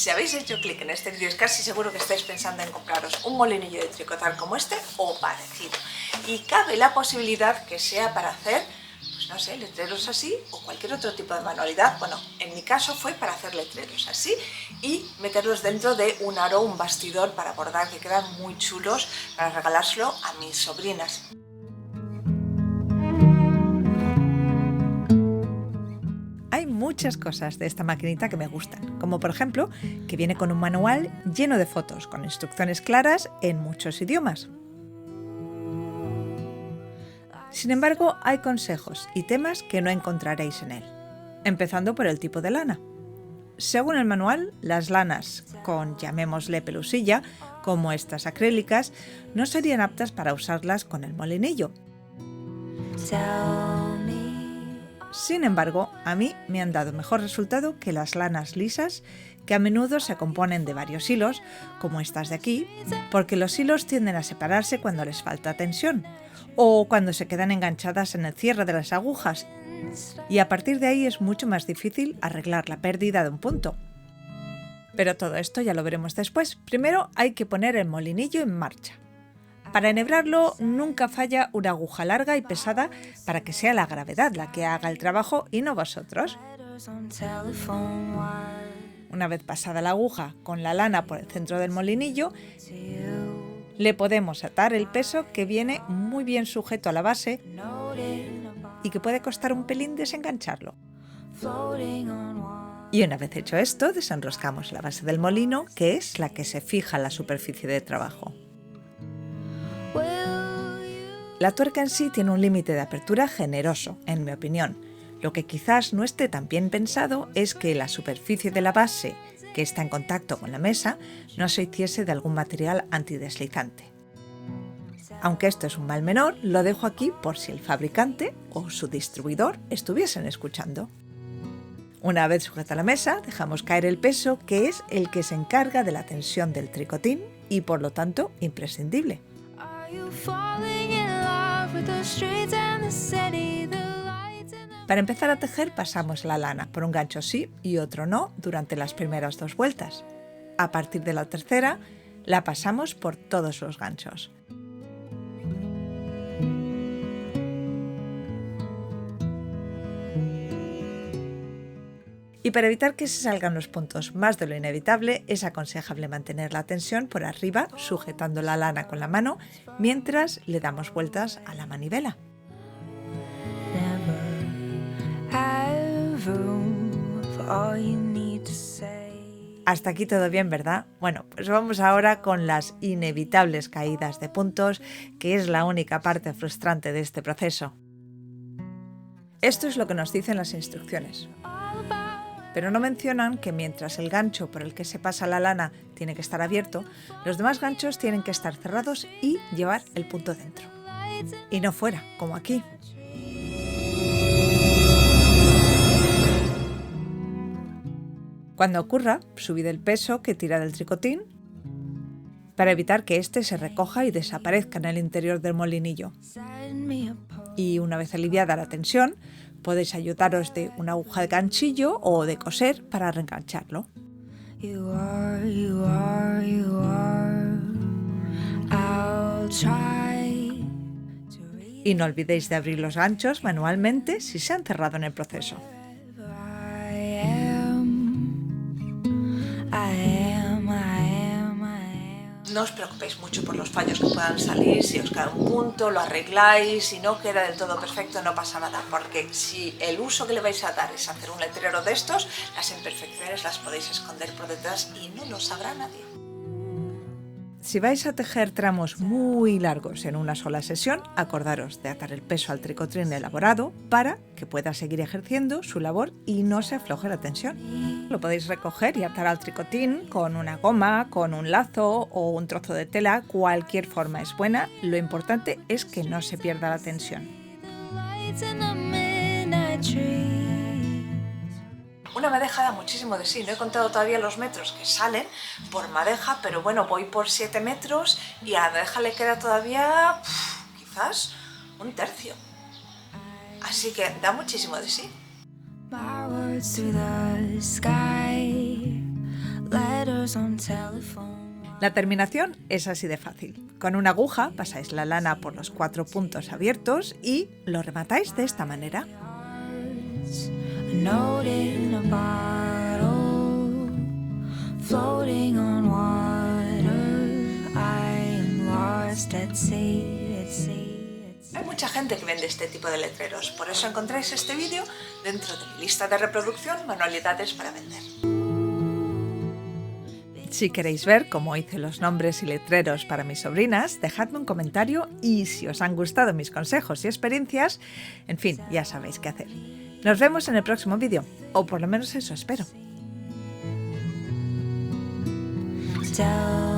Si habéis hecho clic en este vídeo es casi seguro que estáis pensando en compraros un molinillo de tricotar como este o parecido. Y cabe la posibilidad que sea para hacer, pues no sé, letreros así o cualquier otro tipo de manualidad. Bueno, en mi caso fue para hacer letreros así y meterlos dentro de un aro, un bastidor para bordar, que quedan muy chulos para regalárselo a mis sobrinas. Hay muchas cosas de esta maquinita que me gustan, como por ejemplo que viene con un manual lleno de fotos con instrucciones claras en muchos idiomas. Sin embargo, hay consejos y temas que no encontraréis en él, empezando por el tipo de lana. Según el manual, las lanas con, llamémosle, pelusilla, como estas acrílicas, no serían aptas para usarlas con el molinillo. Sin embargo, a mí me han dado mejor resultado que las lanas lisas, que a menudo se componen de varios hilos, como estas de aquí, porque los hilos tienden a separarse cuando les falta tensión, o cuando se quedan enganchadas en el cierre de las agujas, y a partir de ahí es mucho más difícil arreglar la pérdida de un punto. Pero todo esto ya lo veremos después. Primero hay que poner el molinillo en marcha. Para enhebrarlo nunca falla una aguja larga y pesada para que sea la gravedad la que haga el trabajo y no vosotros. Una vez pasada la aguja con la lana por el centro del molinillo, le podemos atar el peso que viene muy bien sujeto a la base y que puede costar un pelín desengancharlo. Y una vez hecho esto, desenroscamos la base del molino, que es la que se fija en la superficie de trabajo. La tuerca en sí tiene un límite de apertura generoso, en mi opinión. Lo que quizás no esté tan bien pensado es que la superficie de la base, que está en contacto con la mesa, no se hiciese de algún material antideslizante. Aunque esto es un mal menor, lo dejo aquí por si el fabricante o su distribuidor estuviesen escuchando. Una vez sujeta la mesa, dejamos caer el peso, que es el que se encarga de la tensión del tricotín y por lo tanto imprescindible. Para empezar a tejer pasamos la lana por un gancho sí y otro no durante las primeras 2 vueltas. A partir de la tercera la pasamos por todos los ganchos. Y para evitar que se salgan los puntos más de lo inevitable, es aconsejable mantener la tensión por arriba, sujetando la lana con la mano, mientras le damos vueltas a la manivela. Hasta aquí todo bien, ¿verdad? Bueno, pues vamos ahora con las inevitables caídas de puntos, que es la única parte frustrante de este proceso. Esto es lo que nos dicen las instrucciones. Pero no mencionan que mientras el gancho por el que se pasa la lana tiene que estar abierto, los demás ganchos tienen que estar cerrados y llevar el punto dentro. Y no fuera, como aquí. Cuando ocurra, subid el peso que tira del tricotín para evitar que éste se recoja y desaparezca en el interior del molinillo. Y una vez aliviada la tensión, podéis ayudaros de una aguja de ganchillo o de coser para reengancharlo. Y no olvidéis de abrir los ganchos manualmente si se han cerrado en el proceso. No os preocupéis mucho por los fallos que puedan salir, si os cae un punto, lo arregláis, si no queda del todo perfecto no pasa nada, porque si el uso que le vais a dar es hacer un letrero de estos, las imperfecciones las podéis esconder por detrás y no lo sabrá nadie. Si vais a tejer tramos muy largos en una sola sesión, acordaros de atar el peso al tricotín elaborado para que pueda seguir ejerciendo su labor y no se afloje la tensión. Lo podéis recoger y atar al tricotín con una goma, con un lazo o un trozo de tela, cualquier forma es buena, lo importante es que no se pierda la tensión. Una madeja da muchísimo de sí, no he contado todavía los metros que salen por madeja, pero bueno, voy por 7 metros y a la madeja le queda todavía quizás un tercio. Así que da muchísimo de sí. letters on telephone. La terminación es así de fácil. Con una aguja pasáis la lana por los 4 puntos abiertos y lo rematáis de esta manera. A note in a bottle, floating on water. I am lost at sea, at sea, at sea. Hay mucha gente que vende este tipo de letreros, por eso encontráis este vídeo dentro de mi lista de reproducción Manualidades para vender. Si queréis ver cómo hice los nombres y letreros para mis sobrinas, dejadme un comentario y si os han gustado mis consejos y experiencias, en fin, ya sabéis qué hacer. Nos vemos en el próximo vídeo, o por lo menos eso espero. Tell